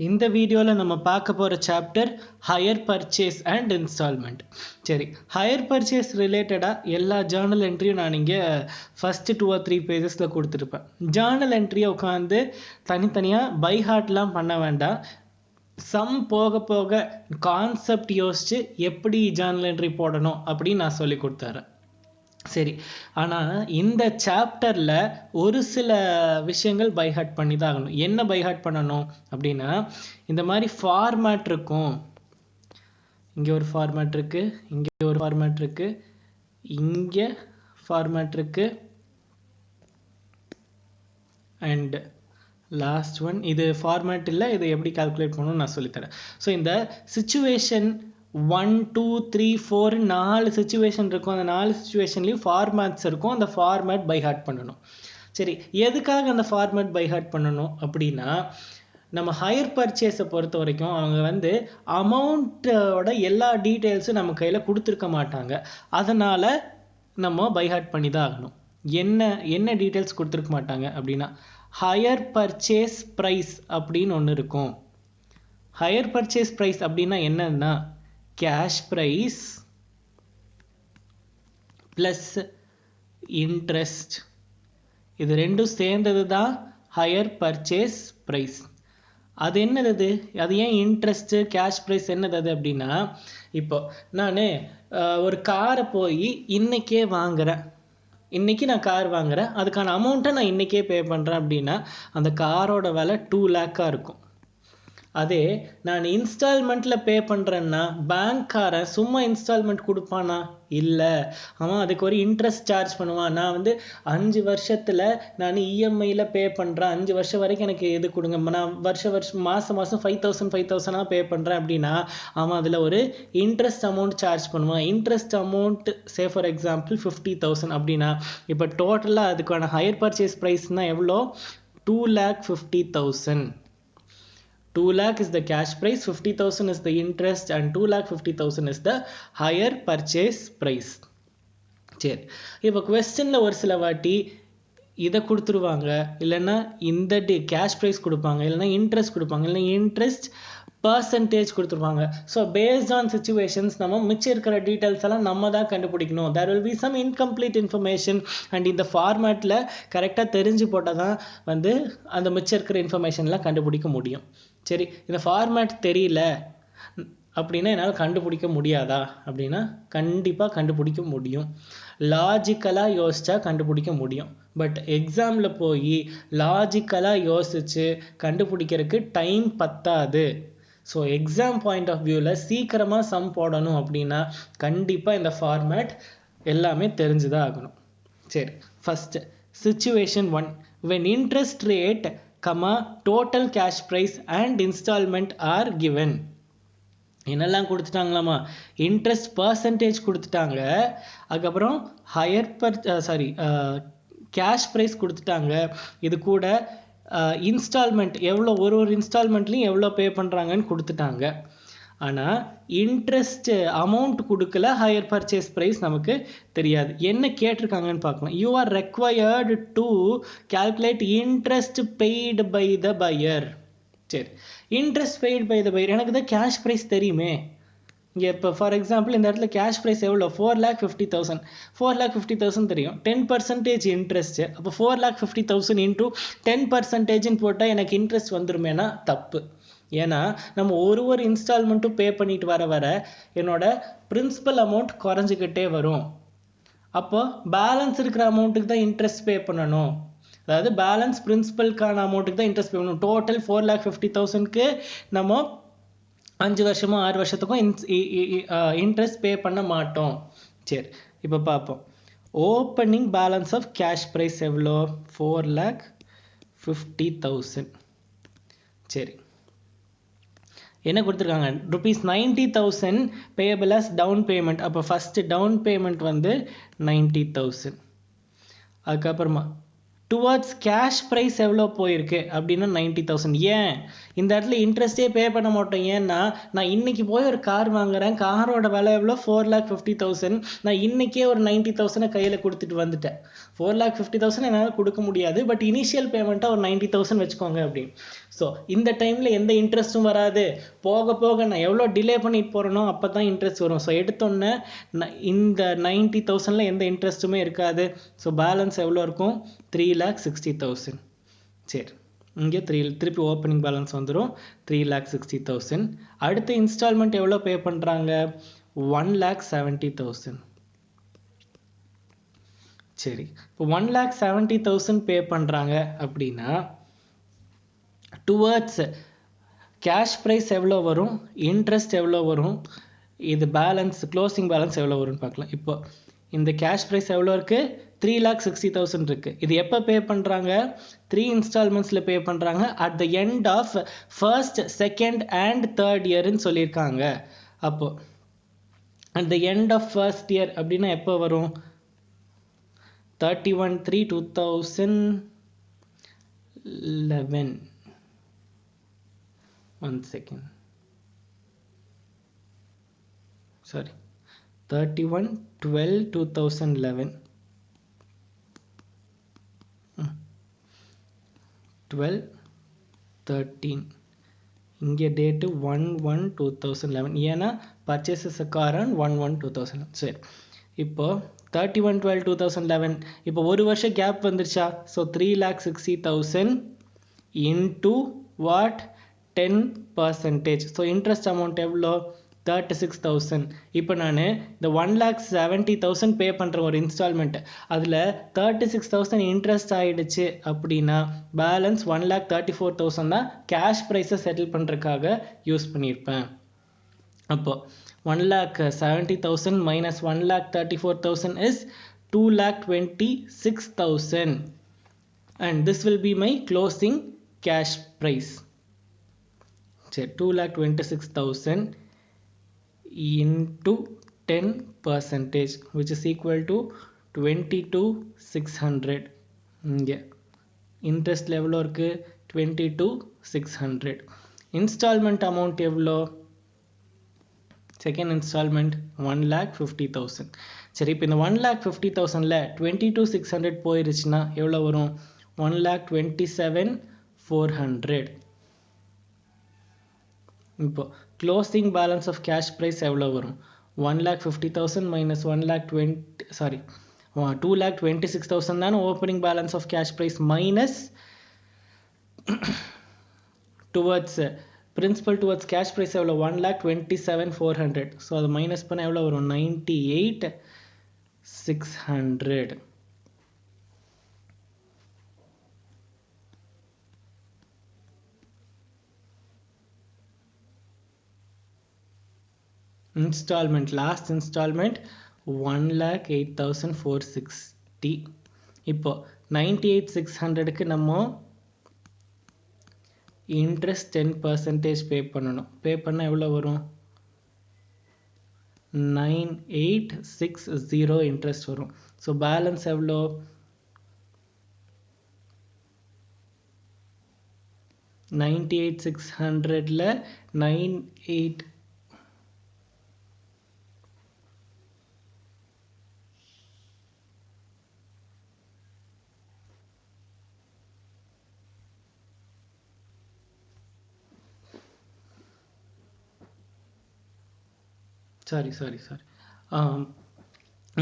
இந்த வீடியோல நம்ம பார்க்க போற chapter hire purchase and instalment. சரி, ஹையர் பர்ச்சேஸ் ரிலேட்டடா எல்லா ஜேர்னல் என்ட்ரியும் நான் இங்கே ஃபர்ஸ்ட் 2 or 3 பேஜஸ்ல கொடுத்துருப்பேன். ஜேர்னல் என்ட்ரியை உட்காந்து தனித்தனியாக பை ஹார்ட்லாம் பண்ண வேண்டாம். சம் போக போக கான்செப்ட் யோசிச்சு எப்படி ஜேர்னல் என்ட்ரி போடணும் அப்படின்னு நான் சொல்லி கொடுத்துறேன். சரி, ஆனால் இந்த சாப்டரில் ஒரு சில விஷயங்கள் பைஹார்ட் பண்ணி தான் ஆகணும். என்ன பைஹார்ட் பண்ணணும் அப்படின்னா, இந்த மாதிரி ஃபார்மேட் இருக்கும். இங்கே ஒரு ஃபார்மேட் இருக்கு, இங்கே ஒரு ஃபார்மேட் இருக்கு, இங்கே ஃபார்மேட் இருக்கு, அண்ட் லாஸ்ட் ஒன். இது ஃபார்மேட் இல்லை, இதை எப்படி கால்குலேட் பண்ணணும்னு நான் சொல்லித்தரேன். ஸோ இந்த சிச்சுவேஷன் 1 2 3 4 4 சிச்சுவேஷன் இருக்கும். அந்த 4 சிச்சுவேஷன்லையும் ஃபார்மேட்ஸ் இருக்கும். அந்த ஃபார்மேட் பைஹார்ட் பண்ணணும். சரி, எதுக்காக அந்த ஃபார்மேட் பைஹார்ட் பண்ணணும் அப்படின்னா, நம்ம ஹையர் பர்ச்சேஸை பொறுத்த வரைக்கும் அவங்க அமௌண்ட்டோட எல்லா டீட்டெயில்ஸும் நம்ம கையில் கொடுத்துருக்க மாட்டாங்க. அதனால் நம்ம பைஹார்ட் பண்ணி தான் ஆகணும். என்ன டீட்டெயில்ஸ் கொடுத்துருக்க மாட்டாங்க அப்படின்னா, ஹையர் பர்ச்சேஸ் ப்ரைஸ் அப்படின்னு ஒன்று இருக்கும். ஹையர் பர்ச்சேஸ் ப்ரைஸ் அப்படின்னா என்னன்னா, கேஷ் ப்ரைஸ் ப்ளஸ் இன்ட்ரெஸ்ட், இது ரெண்டும் சேர்ந்தது தான் ஹையர் பர்ச்சேஸ் ப்ரைஸ். அது என்னது? அது ஏன் இன்ட்ரெஸ்ட் கேஷ் ப்ரைஸ் என்னது அப்படின்னா, இப்போ நான் ஒரு காரை போய் இன்னைக்கே வாங்குறேன், இன்னைக்கு நான் கார் வாங்குறேன், அதுக்கான அமௌண்ட்டை நான் இன்னைக்கே பே பண்ணுறேன் அப்படின்னா அந்த காரோட விலை 2 lakhs இருக்கும். அதே நான் இன்ஸ்டால்மெண்ட்டில் பே பண்ணுறேன்னா பேங்க்காரன் சும்மா இன்ஸ்டால்மெண்ட் கொடுப்பானா? இல்லை, அவன் அதுக்கு ஒரு இன்ட்ரெஸ்ட் சார்ஜ் பண்ணுவான். நான் 5 வருஷத்தில் நான் இஎம்ஐயில் பே பண்ணுறேன், 5 வருஷம் வரைக்கும் எனக்கு இது கொடுங்க, நான் வருஷம் மாதம் 5,000 பே பண்ணுறேன் அப்படின்னா அவன் அதில் ஒரு இன்ட்ரெஸ்ட் அமௌண்ட் சார்ஜ் பண்ணுவான். Interest amount say for example 50,000 அப்படின்னா இப்போ டோட்டலாக அதுக்கான ஹையர் பர்ச்சேஸ் ப்ரைஸ்னால் எவ்வளோ? 2,50,000. 2 lakh is the cash price, 50,000 is the interest, and 2,50,000 is the higher purchase price. சரி, இப்போ கொஸ்டின்ல ஒரு சில வாட்டி இதை கொடுத்துருவாங்க, இல்லைன்னா இந்த கேஷ் ப்ரைஸ் கொடுப்பாங்க, இல்லைன்னா இன்ட்ரெஸ்ட் கொடுப்பாங்க, இல்லைன்னா இன்ட்ரெஸ்ட் பர்சன்டேஜ் கொடுத்துருவாங்க. ஸோ பேஸ்ட் ஆன் சிச்சுவேஷன்ஸ் நம்ம மிச்சம் இருக்கிற டீட்டெயில்ஸ் எல்லாம் நம்ம தான் கண்டுபிடிக்கணும். There will be some incomplete information and இந்த ஃபார்மேட்டில் கரெக்டாக தெரிஞ்சு போட்டால் தான் அந்த மிச்சம் இருக்கிற இன்ஃபர்மேஷன்லாம் கண்டுபிடிக்க முடியும். சரி, இந்த ஃபார்மேட் தெரியல அப்படின்னா என்னால் கண்டுபிடிக்க முடியாதா அப்படின்னா கண்டிப்பாக கண்டுபிடிக்க முடியும். லாஜிக்கலாக யோசிச்சா கண்டுபிடிக்க முடியும். பட் எக்ஸாமில் போய் லாஜிக்கலாக யோசிச்சு கண்டுபிடிக்கிறதுக்கு டைம் பத்தாது. ஸோ எக்ஸாம் பாயிண்ட் ஆஃப் வியூவில் சீக்கிரமாக சம் போடணும் அப்படின்னா கண்டிப்பாக இந்த ஃபார்மேட் எல்லாமே தெரிஞ்சுதான் ஆகணும். சரி, first situation 1, when interest rate, total cash price and installment are given. என்னெல்லாம் கொடுத்துட்டாங்களாமா? இன்ட்ரெஸ்ட் பர்சன்டேஜ் கொடுத்துட்டாங்க, அதுக்கப்புறம் கேஷ் ப்ரைஸ் கொடுத்துட்டாங்க, இது கூட இன்ஸ்டால்மெண்ட் எவ்வளோ, ஒரு இன்ஸ்டால்மெண்ட்லையும் எவ்வளோ பே பண்ணுறாங்கன்னு கொடுத்துட்டாங்க. ஆனால் இன்ட்ரெஸ்ட் அமௌண்ட் கொடுக்கல, ஹையர் பர்ச்சேஸ் ப்ரைஸ் நமக்கு தெரியாது. என்ன கேட்டிருக்காங்கன்னு பார்க்கலாம். You are required to calculate interest paid by the buyer. சரி, interest paid by the buyer, எனக்கு தான் கேஷ் ப்ரைஸ் தெரியுமே. இங்கே இப்போ ஃபார் எக்ஸாம்பிள் இந்த இடத்துல கேஷ் ப்ரைஸ் எவ்வளோ? 4,50,000. 4,50,000 தெரியும். 10% இன்ட்ரெஸ்ட், அப்போ 4,50,000 இன்டூ 10% போட்டால் எனக்கு இன்ட்ரெஸ்ட் வந்துருமேனா? தப்பு. ஏன்னா நம்ம ஒரு இன்ஸ்டால்மெண்ட்டும் பே பண்ணிட்டு வர என்னோட பிரின்சிபல் அமௌண்ட் குறைஞ்சிக்கிட்டே வரும். அப்போ பேலன்ஸ் இருக்கிற அமௌண்ட்டுக்கு தான் இன்ட்ரெஸ்ட் பே பண்ணணும். அதாவது பேலன்ஸ் பிரின்சிபலுக்கான அமௌண்ட்டுக்கு தான் இன்ட்ரெஸ்ட் பே பண்ணணும். டோட்டல் 4,50,000க்கு நம்ம 5 வருஷமோ 6 வருஷத்துக்கும் இன்ட்ரெஸ்ட் பே பண்ண மாட்டோம். சரி, இப்போ பார்ப்போம். Opening balance of cash price எவ்வளோ? 4,50,000. சரி, என்ன கொடுத்துருக்காங்க? ₹90,000 பேயபிள் அஸ் டவுன் பேமெண்ட். அப்போ ஃபர்ஸ்ட் டவுன் பேமெண்ட் 90,000. அதுக்கப்புறமா டுவர்ட்ஸ் கேஷ் ப்ரைஸ் எவ்வளோ போயிருக்கு அப்படின்னா 90,000. ஏன் இந்த இடத்துல இன்ட்ரெஸ்டே பே பண்ண மாட்டோம்? ஏன்னா நான் இன்னைக்கு போய் ஒரு கார் வாங்குறேன், காரோட விலை எவ்வளோ 4,50,000. நான் இன்னைக்கே ஒரு 90,000 கையில் கொடுத்துட்டு வந்துட்டேன். 4,50,000 என்னால் கொடுக்க முடியாது, பட் இனிஷியல் பேமெண்ட்டாக ஒரு 90,000 வச்சுக்கோங்க அப்படின்னு. ஸோ இந்த டைமில் எந்த இன்ட்ரெஸ்ட்டும் வராது. போக போக நான் எவ்வளோ டிலே பண்ணிட்டு போகிறேனோ அப்போ தான் இன்ட்ரெஸ்ட் வரும். ஸோ எடுத்தோன்னே இந்த 90,000ல் எந்த இன்ட்ரெஸ்ட்டுமே இருக்காது. ஸோ பேலன்ஸ் எவ்வளோ இருக்கும்? 3,60,000. சரி, இங்கே திருப்பி ஓப்பனிங் பேலன்ஸ் வந்துடும் 3,60,000. அடுத்த இன்ஸ்டால்மெண்ட் எவ்வளோ பே பண்ணுறாங்க? 1,70,000. சரி, இப்போ 1,70,000 பே பண்ணுறாங்க அப்படின்னா டுவர்ட்ஸ் கேஷ் ப்ரைஸ் எவ்வளோ வரும், இன்ட்ரெஸ்ட் எவ்வளோ வரும், இது பேலன்ஸ் க்ளோசிங் பேலன்ஸ் எவ்வளோ வரும்னு பார்க்கலாம். இப்போ இந்த கேஷ் ப்ரைஸ் எவ்வளோ இருக்குது? 3,60,000 இருக்குது. இது எப்போ பே பண்ணுறாங்க? 3 இன்ஸ்டால்மெண்ட்ஸில் பே பண்ணுறாங்க. At the end of first, second and third இயர்னு சொல்லியிருக்காங்க. அப்போது at the end of first year அப்படின்னா எப்போ வரும்? 31/3/2011. 1 second. Sorry, 31/12/2011. 12/13. இங்கே டேட்டு 1/1/2011. ஏன்னா பர்ச்சேசஸ் கார் ஆன் 1/1/2011. சரி, இப்போ 31/12/2011. இப்போ ஒரு வருஷம் கேப் வந்துருச்சா? So 3,60,000 into what? 10%. So interest amount எவ்வளோ? 36,000. இப்போ நான் இந்த 1,70,000 பே பண்ணுற ஒரு இன்ஸ்டால்மெண்ட், அதில் 36,000 இன்ட்ரெஸ்ட் ஆகிடுச்சு அப்படின்னா பேலன்ஸ் 1,34,000 தான் கேஷ் ப்ரைஸை செட்டில் பண்ணுறதுக்காக யூஸ் பண்ணியிருப்பேன். அப்போ 1,70,000 minus 1,34,000 is 2,26,000. And this will be my closing cash price. 2,26,000 into 10%, which is equal to 22,600. இங்கே இன்ட்ரெஸ்ட் எவ்வளோ இருக்குது? 22,600. இன்ஸ்டால்மெண்ட் அமௌண்ட் எவ்வளோ? Second instalment 1,50,000. சரி, இப்போ இந்த 1,50,000ல் 22,600 போயிருச்சுன்னா எவ்வளோ வரும்? 1,27,400. இப்போ closing balance of cash price எவ்வளோ வரும்? 1,50,000 minus 2,26,000 தானே opening balance of cash price, minus towards principal towards cash price எவ்வளோ? 1,27,400. ஸோ அது மைனஸ் பண்ண எவ்வளோ வரும்? 98,600. Instalment, last instalment 1,08,460. இப்போ 98,600க்கு நம்ம இன்ட்ரெஸ்ட் 10% பே பண்ணணும். பே பண்ணால் எவ்வளோ வரும்? 9,860 இன்ட்ரெஸ்ட் வரும். ஸோ பேலன்ஸ் எவ்வளோ? 98,600ல் 98 sorry.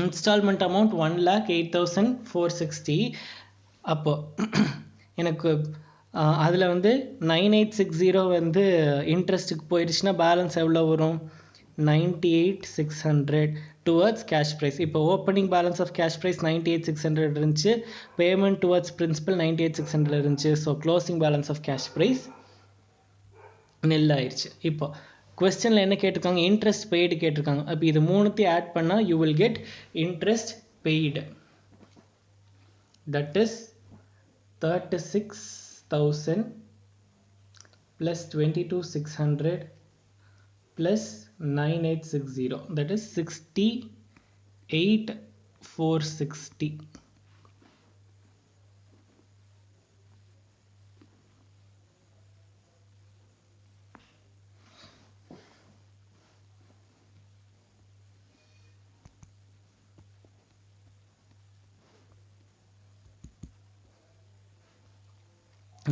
Instalment amount 1,08,460. அப்போ எனக்கு அதில் வந்து 9,860 வந்து இன்ட்ரெஸ்ட்டுக்கு போயிடுச்சுன்னா பேலன்ஸ் எவ்வளோ வரும்? 98,600 டுவர்ட்ஸ் கேஷ் ப்ரைஸ். இப்போ opening balance of cash price 98,600 இருந்துச்சு, பேமெண்ட் டுவர்ட்ஸ் பிரின்சிபல் 98,600 இருந்துச்சு. So closing balance of cash price nil ஆயிடுச்சு. இப்போ கொஸ்டினில் என்ன கேட்டிருக்காங்க? இன்ட்ரெஸ்ட் பெய்டு கேட்டிருக்காங்க. அப்போ இது மூணுத்தையும் ஆட் பண்ணால் you will get interest paid. That is 36,000 plus 22,600 plus 9,860. That is 68,460.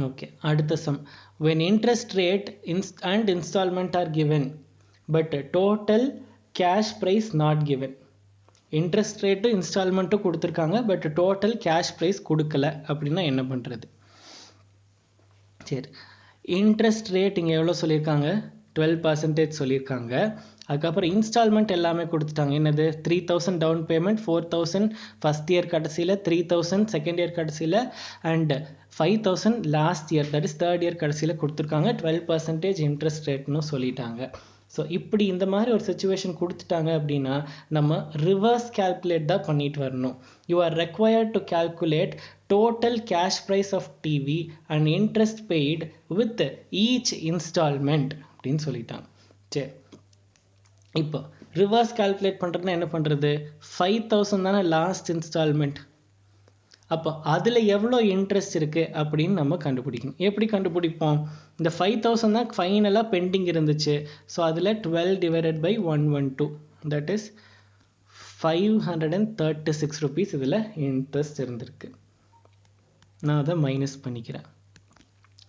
Okay, அடுத்த sum. When interest rate and installment are given, but total cash price not given. Interest rate இன்ஸ்டால்மெண்ட்டும் கொடுத்துருக்காங்க, but total cash price கொடுக்கல அப்படின்னா என்ன பண்ணுறது? சரி, interest rate இங்கே எவ்வளோ சொல்லியிருக்காங்க? 12% சொல்லியிருக்காங்க. அதுக்கப்புறம் இன்ஸ்டால்மெண்ட் எல்லாமே கொடுத்துட்டாங்க. என்னது? 3000 டவுன் பேமெண்ட், 4000 ஃபஸ்ட் இயர் கடைசியில், 3000 செகண்ட் இயர் கடைசியில், and 5000 last year, that is third year கடைசியில் கொடுத்துருக்காங்க. 12% இன்ட்ரெஸ்ட் ரேட்னு சொல்லிட்டாங்க. ஸோ இப்படி இந்த மாதிரி ஒரு சுச்சுவேஷன் கொடுத்துட்டாங்க அப்படின்னா நம்ம ரிவர்ஸ் கேல்குலேட் தான் பண்ணிட்டு வரணும். You are required to calculate total cash price of TV and interest paid with each instalment அப்படின்னு சொல்லிட்டாங்க. சரி, இப்போ ரிவர்ஸ் கால்குலேட் பண்ணுறதுனா என்ன பண்ணுறது? 5000 தானே லாஸ்ட் இன்ஸ்டால்மெண்ட். அப்போ அதில் எவ்வளோ இன்ட்ரெஸ்ட் இருக்குது அப்படின்னு நம்ம கண்டுபிடிக்கணும். எப்படி கண்டுபிடிப்போம்? இந்த 5000 தான் ஃபைனலாக பெண்டிங் இருந்துச்சு. ஸோ அதில் 12 divided by 112, that is 536 rupees இதில் இன்ட்ரெஸ்ட் இருந்திருக்கு. நான் அதை மைனஸ் பண்ணிக்கிறேன்.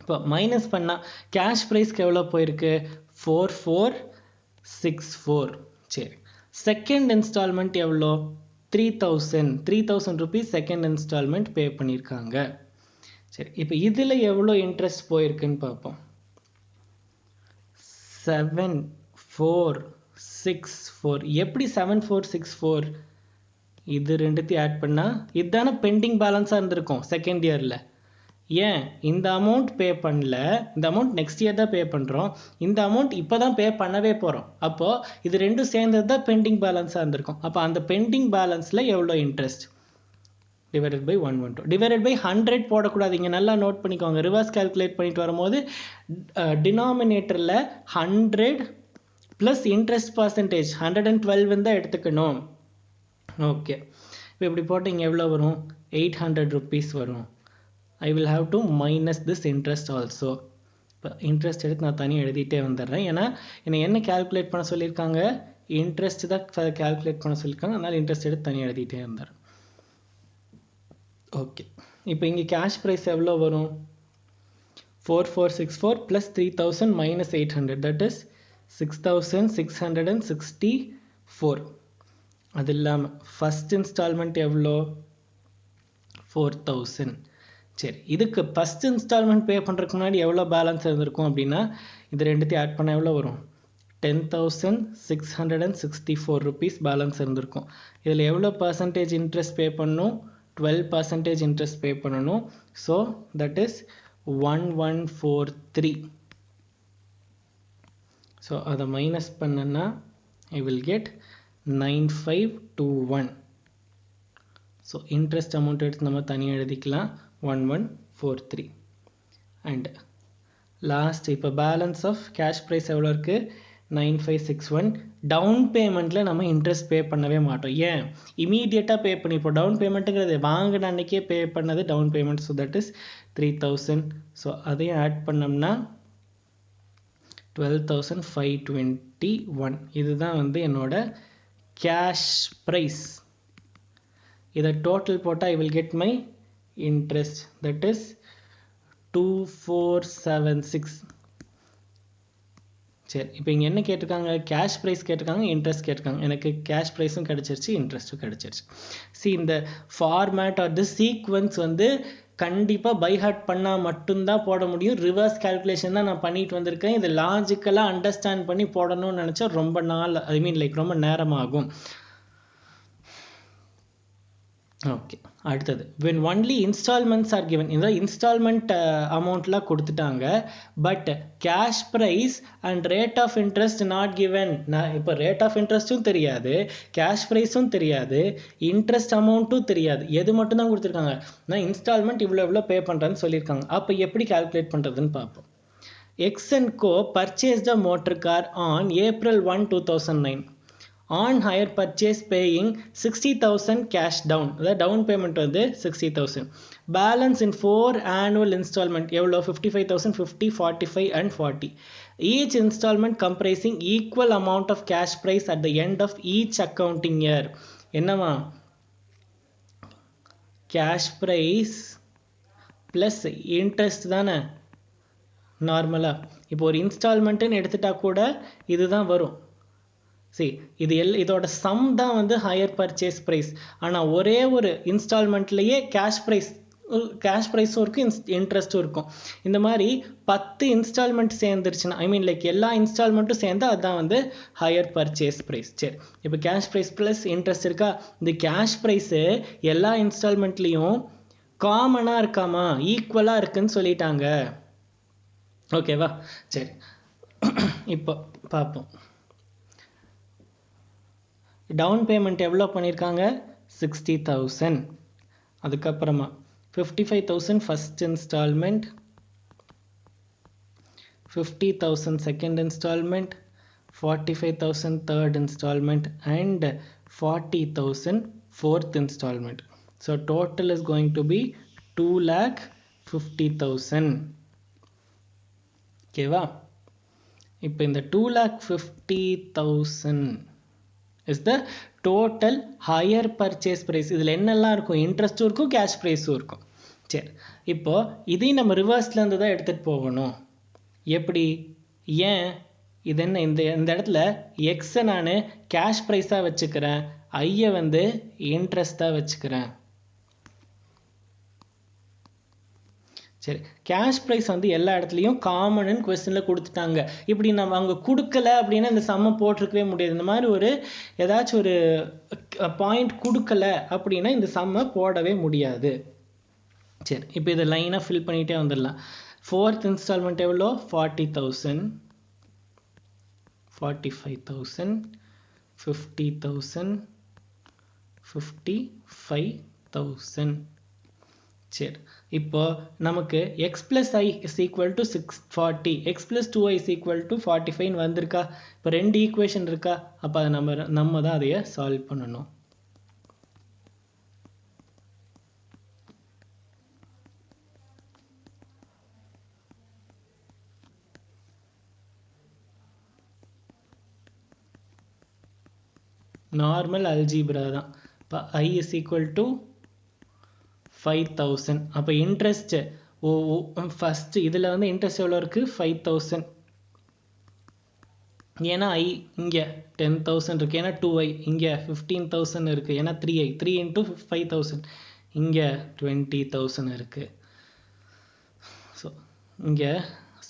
இப்போ மைனஸ் பண்ணால் கேஷ் ப்ரைஸ்க்கு எவ்வளோ போயிருக்கு? 4464. சரி, செகண்ட் இன்ஸ்டால்மெண்ட் எவ்வளோ? 3000 rupees செகண்ட் இன்ஸ்டால்மெண்ட் பே பண்ணியிருக்காங்க. சரி, இப்போ இதில் எவ்வளோ இன்ட்ரெஸ்ட் போயிருக்குன்னு பார்ப்போம். 7464. எப்படி 7464? இது ரெண்டுத்தையும் ஆட் பண்ணால் இதுதானே பெண்டிங் பேலன்ஸாக இருந்திருக்கும் செகண்ட் இயரில். ஏன் இந்த அமௌண்ட் பே பண்ணல? இந்த அமௌண்ட் நெக்ஸ்ட் இயர் தான் பே பண்ணுறோம். இந்த அமௌண்ட் இப்போ தான் பே பண்ணவே போகிறோம். அப்போது இது ரெண்டும் சேர்ந்தது தான் பெண்டிங் பேலன்ஸாக இருந்திருக்கும். அப்போ அந்த பெண்டிங் பேலன்ஸில் எவ்வளோ interest? Divided by 112. Divided by 100 போடக்கூடாது. இங்கே நல்லா நோட் பண்ணிக்கோங்க. ரிவர்ஸ் கால்குலேட் பண்ணிட்டு வரும்போது டினாமினேட்டரில் 100 ப்ளஸ் இன்ட்ரெஸ்ட் பர்சன்டேஜ் 112 தான் எடுத்துக்கணும். ஓகே, இப்போ இப்படி போட்டு இங்கே எவ்வளோ வரும்? 800 rupees வரும். I will have to minus this interest also. இப்போ இன்ட்ரெஸ்ட் எடுத்து நான் தனியாக எழுதிட்டே வந்துடுறேன். ஏன்னா என்னை என்ன கேல்குலேட் பண்ண சொல்லியிருக்காங்க? இன்ட்ரெஸ்ட் தான் கேல்குலேட் பண்ண சொல்லியிருக்காங்க. அதனால் இன்ட்ரெஸ்ட் எடுத்து தனியாக எழுதிட்டே வந்துடுறேன். ஓகே, இப்போ இங்கே கேஷ் ப்ரைஸ் எவ்வளோ வரும்? 4464 ப்ளஸ் 3000 மைனஸ் 800, தட் இஸ் 6664. அது இல்லாமல் ஃபஸ்ட் இன்ஸ்டால்மெண்ட் எவ்வளோ? 4000. சரி, இதுக்கு ஃபஸ்ட் இன்ஸ்டால்மெண்ட் பே பண்ணுறதுக்கு முன்னாடி எவ்வளோ பேலன்ஸ் இருந்திருக்கும் அப்படின்னா இது ரெண்டுத்தையும் ஆட் பண்ண எவ்வளோ வரும்? 10,664 rupees பேலன்ஸ் இருந்திருக்கும். இதில் எவ்வளோ பர்சன்டேஜ் இன்ட்ரெஸ்ட் பே பண்ணணும்? 12% இன்ட்ரெஸ்ட் பே பண்ணணும். So that is 1143. ஸோ அதை மைனஸ் பண்ணனா I will get 9521. So interest amount எடுத்து நம்ம தனியாக எழுதிக்கலாம் 1143. அண்ட் லாஸ்ட் இப்போ பேலன்ஸ் ஆஃப் கேஷ் ப்ரைஸ் எவ்வளோ இருக்குது? 9561. டவுன் பேமெண்ட்டில் நம்ம இன்ட்ரெஸ்ட் பே பண்ணவே மாட்டோம். ஏன்? இமீடியட்டாக பே பண்ணிப்போம். டவுன் பேமெண்ட்டுங்கிறது வாங்கின அன்றைக்கே பே பண்ணது down payment. So that is 3000. So அதையும் ஆட் பண்ணோம்னா 12,521. இதுதான் வந்து என்னோட கேஷ் ப்ரைஸ். இதை டோட்டல் போட்டால் I will get my interest, that is 2476. சரி, இப்போ இங்கே என்ன கேட்டிருக்காங்க? கேஷ் ப்ரைஸ் கேட்டிருக்காங்க, இன்ட்ரெஸ்ட் கேட்டிருக்காங்க. எனக்கு கேஷ் ப்ரைஸும் கிடச்சிருச்சு, இன்ட்ரெஸ்ட்டும் கிடச்சிருச்சு. இந்த ஃபார்மேட் ஆர் தி சீக்வன்ஸ் வந்து கண்டிப்பாக பை ஹார்ட் பண்ணால் மட்டும்தான் போட முடியும். ரிவர்ஸ் கால்குலேஷன் தான் நான் பண்ணிட்டு வந்திருக்கேன். இதை லாஜிக்கலாக அண்டர்ஸ்டாண்ட் பண்ணி போடணும்னு நினச்சா ரொம்ப நாள், ஐ மீன் லைக் ரொம்ப நேரமாகும். ஓகே, அடுத்தது when only installments are given. இந்த இன்ஸ்டால்மெண்ட் அமௌண்ட்லாம் கொடுத்துட்டாங்க, but cash price and rate of interest not given. நான் இப்போ ரேட் ஆஃப் இன்ட்ரெஸ்ட்டும் தெரியாது, கேஷ் ப்ரைஸும் தெரியாது, இன்ட்ரெஸ்ட் அமௌண்ட்டும் தெரியாது. எது மட்டும் தான் கொடுத்துருக்காங்க? நான் இன்ஸ்டால்மெண்ட் இவ்வளோ எவ்வளோ பே பண்ணுறேன்னு சொல்லியிருக்காங்க. அப்போ எப்படி கால்குலேட் பண்ணுறதுன்னு பார்ப்போம். X and Co purchased a motor car ஆன் April 1, 2009. On hire purchase paying 60,000 cash down. The down payment வந்து 60,000. Balance in 4 annual installment எவ்வளோ? 55,000, 50, 45 and 40. Each installment comprising equal amount of cash price at the end of each accounting year. என்னவா? Cash price plus interest தானே நார்மலாக. இப்போ ஒரு இன்ஸ்டால்மெண்ட்டுன்னு எடுத்துட்டா கூட இதுதான் வரும். சரி, இதோட சம் தான் வந்து ஹையர் பர்ச்சேஸ் ப்ரைஸ். ஆனால் ஒரே ஒரு இன்ஸ்டால்மெண்ட்லேயே கேஷ் ப்ரைஸும் இருக்கும், இன்ட்ரெஸ்ட்டும் இருக்கும். இந்த மாதிரி 10 இன்ஸ்டால்மெண்ட் சேர்ந்துருச்சுன்னா, ஐ மீன் லைக் எல்லா இன்ஸ்டால்மெண்ட்டும் சேர்ந்து அதுதான் வந்து ஹையர் பர்ச்சேஸ் ப்ரைஸ். சரி, இப்போ கேஷ் ப்ரைஸ் ப்ளஸ் இன்ட்ரெஸ்ட் இருக்கா? இந்த கேஷ் ப்ரைஸு எல்லா இன்ஸ்டால்மெண்ட்லேயும் காமனாக இருக்காமா, ஈக்குவலாக இருக்குன்னு சொல்லிட்டாங்க. ஓகேவா? சரி, இப்போ பார்ப்போம். டவுன் பேமெண்ட் எவ்வளோ பண்ணியிருக்காங்க? 60,000. அதுக்கப்புறமா 55,000 first instalment, 50,000 second instalment, 45,000 third instalment and 40,000 fourth installment. So total is going to be 2,50,000. ஓகேவா? இப்போ இந்த 2,50,000 is the total higher purchase price. இதில் என்னெல்லாம் இருக்கும்? இன்ட்ரெஸ்ட்டும் இருக்கும், கேஷ் ப்ரைஸும் இருக்கும். சரி, இப்போ இதையும் நம்ம ரிவர்ஸ்லேருந்து தான் எடுத்துகிட்டு போகணும். எப்படி? ஏன் இது என்ன இந்த இடத்துல எக்ஸை நான் கேஷ் ப்ரைஸாக வச்சுக்கிறேன், ஐயை வந்து இன்ட்ரெஸ்டாக வச்சுக்கிறேன். சரி, கேஷ் ப்ரைஸ் வந்து எல்லா இடத்துலையும் காமன்னு கொஸ்டினில் கொடுத்துட்டாங்க. இப்படி நம்ம அவங்க கொடுக்கல அப்படின்னா இந்த சம்மை போட்டிருக்கவே முடியாது. இந்த மாதிரி ஒரு ஏதாச்சும் ஒரு பாயிண்ட் கொடுக்கல அப்படின்னா இந்த சம்மை போடவே முடியாது. சரி, இப்போ இதை லைனாக ஃபில் பண்ணிகிட்டே வந்துடலாம். ஃபோர்த் இன்ஸ்டால்மெண்ட் எவ்வளோ? 40,000, 45,000, 50,000, 55,000. சரி, இப்போ நமக்கு x plus I is equal to 640, x plus 2I is equal to 45 வந்திருக்கா? இப்போ ரெண்டு ஈக்குவேஷன் இருக்கா? அப்போ அதை நம்ம தான் அதைய சால்வ் பண்ணணும். நார்மல் அல்ஜீப்ரா தான். இப்போ I is equal to 5,000. அப்போ இன்ட்ரெஸ்ட் ஃபர்ஸ்ட் இதில் வந்து இன்ட்ரெஸ்ட் எவ்வளோ இருக்குது? 5,000. ஏன்னா I இங்கே 10,000 இருக்குது, ஏன்னா 2I இங்கே 15,000 இருக்குது, ஏன்னா 3I 3 into 5,000 இங்கே 20,000 இருக்குது. ஸோ இங்கே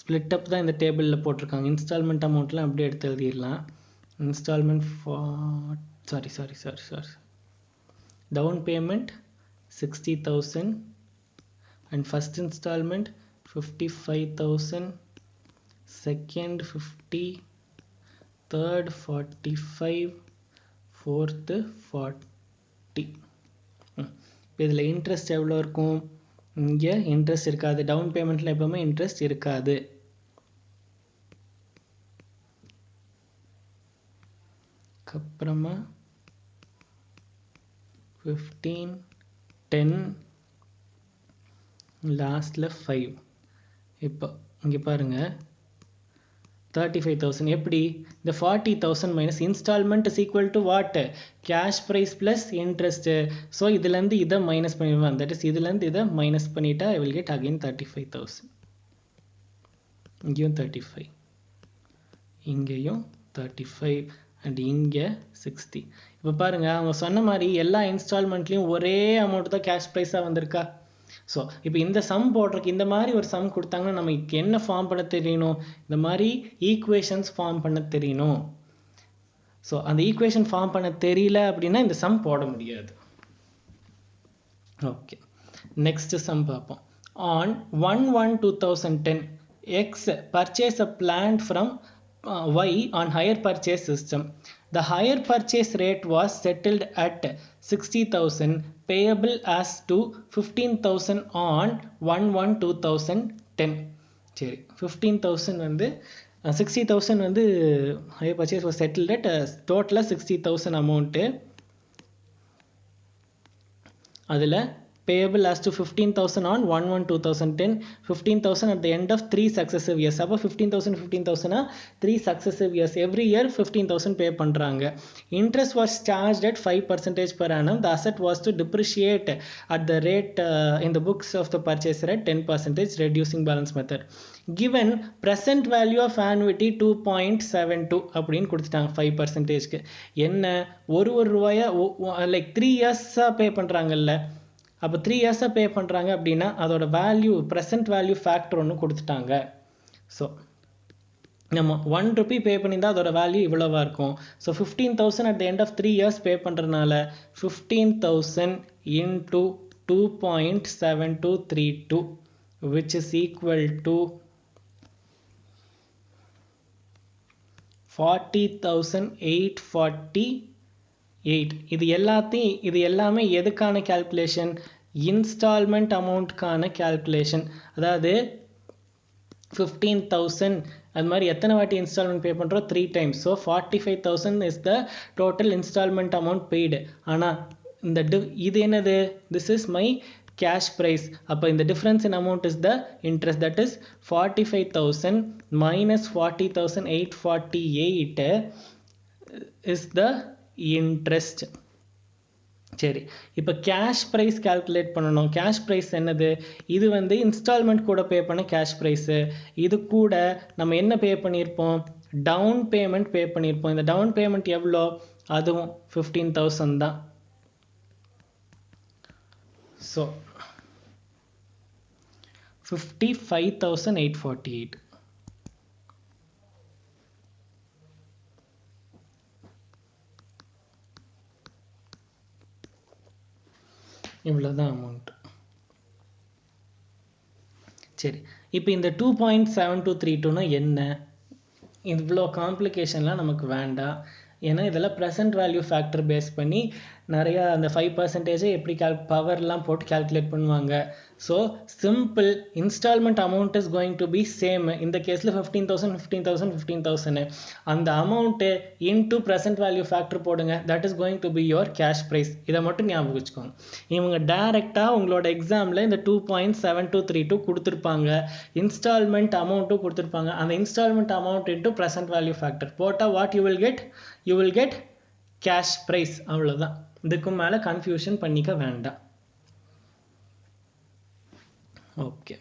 ஸ்ப்ளிட் அப் தான் இந்த டேபிளில் போட்டிருக்காங்க. இன்ஸ்டால்மெண்ட் அமௌண்ட்லாம் அப்படியே எடுத்து எழுதிடலாம். Instalment sorry down payment 60,000 and first installment 55,000, second 50, third 45, fourth 40. இதில் இன்ட்ரெஸ்ட் எவ்வளோ இருக்கும்? இங்கே இன்ட்ரெஸ்ட் இருக்காது. டவுன் பேமெண்ட்டில் எப்பவுமே இன்ட்ரெஸ்ட் இருக்காது. அப்புறமா 15, 10, லாஸ்ட்ல 5. இப்போ இங்கே பாருங்க 35,000. எப்படி? இந்த 40,000 minus instalment is equal to what? Cash price plus interest. So இதுலேருந்து இதை மைனஸ் பண்ணிடுவேன். தட் இஸ் இதுலேருந்து இதை மைனஸ் பண்ணிட்டா ஐ வில் கெட் அகைன் 35,000. இங்கேயும் 35, இங்கேயும் 35 அண்ட் இங்கே 60. இப்போ பாருங்க, அவங்க சொன்ன மாதிரி எல்லா இன்ஸ்டால்மெண்ட்லேயும் ஒரே அமௌண்ட் தான் கேஷ் ப்ரைஸாக வந்திருக்கா? ஸோ இப்போ இந்த சம் போடுறதுக்கு இந்த மாதிரி ஒரு சம் கொடுத்தாங்கன்னா நமக்கு என்ன ஃபார்ம் பண்ண தெரியணும்? இந்த மாதிரி ஈக்குவேஷன்ஸ் ஃபார்ம் பண்ண தெரியணும். ஸோ அந்த ஈக்குவேஷன் ஃபார்ம் பண்ண தெரியல அப்படின்னா இந்த சம் போட முடியாது. ஓகே, நெக்ஸ்ட் சம் பார்ப்போம். On 1/1/2010 X purchase a plant from Y on hire purchase system. The hire purchase rate was settled at 60,000 payable as to 15,000 on 1/1/2010. சரி, 15,000 வந்து 60,000 வந்து hire purchase was settled at டோட்டலாக 60,000 amount. அதில் payable as to 15,000 on 1/1/2010, 15,000 at the end of 3 successive years. அப்போ 15,000 3 successive years, every year 15,000 pay பண்றாங்க. Interest was charged at 5% per annum. The asset was to depreciate at the rate in the books of the purchaser at 10%, reducing balance method. Given present value of annuity 2.72 அப்படின்னு கொடுத்துட்டாங்க 5%க்கு. என்ன ஒரு ரூபாயா like 3 இயர்ஸா பே பண்றாங்கல்ல, அப்போ 3 இயர்ஸா பே பண்றாங்க அப்படின்னா அதோட வேல்யூ ப்ரெசன்ட் வேல்யூ ஃபேக்டர் ஒன்று கொடுத்துட்டாங்க. ஸோ நம்ம 1 rupee பே பண்ணியிருந்தா அதோட வேல்யூ இவ்வளவா இருக்கும். So 15,000 at the end of 3 years பே பண்ணுறதுனால 15,000 into 2.7232 which is equal to 40,848. இது எல்லாமே எதுக்கான calculation? இன்ஸ்டால்மெண்ட் அமௌண்ட்கான calculation. அதாவது 15,000 அது மாதிரி எத்தனை வாட்டி இன்ஸ்டால்மெண்ட் பே பண்ணுறோம்? 3 times. So 45,000 is the total installment amount paid. ஆனால் இது என்னது? This is my cash price. அப்போ இந்த difference in amount is the interest. That is 45,000 minus 40,848 is the interest. சரி, இப்போ கேஷ் ப்ரைஸ் கால்குலேட் பண்ணணும். கேஷ் ப்ரைஸ் என்னது? இது வந்து இன்ஸ்டால்மெண்ட் கூட பே பண்ண கேஷ் ப்ரைஸு. இது கூட நம்ம என்ன பே பண்ணியிருப்போம்? டவுன் பேமெண்ட் பே பண்ணியிருப்போம். இந்த டவுன் பேமெண்ட் எவ்வளோ? அதுவும் 15,000 தான். ஸோ 55,848. இவ்வளோதான் அமௌண்ட். சரி, இப்போ இந்த 2.7232னா என்ன? இவ்வளோ காம்ப்ளிகேஷன்லாம் நமக்கு வேண்டாம். ஏன்னா இதெல்லாம் ப்ரெசன்ட் வேல்யூ ஃபேக்டர் பேஸ் பண்ணி நிறையா அந்த 5% எப்படி பவர்லாம் போட்டு கால்குலேட் பண்ணுவாங்க. So simple, instalment amount is going to be same. இந்த கேஸில் 15,000 அந்த amount into present value factor போடுங்க. That is going to be your cash price. இதை மட்டும் ஞாபகம் வச்சுக்கோங்க. இவங்க டைரெக்டாக உங்களோட எக்ஸாமில் இந்த 2.7232 கொடுத்துருப்பாங்க. இன்ஸ்டால்மெண்ட் அமௌண்ட்டும் கொடுத்துருப்பாங்க. அந்த instalment amount into present value factor போட்டால் what you will get cash price. அவ்வளோதான். இதுக்கு மேலே கன்ஃபியூஷன் பண்ணிக்க வேண்டாம். ஓகே.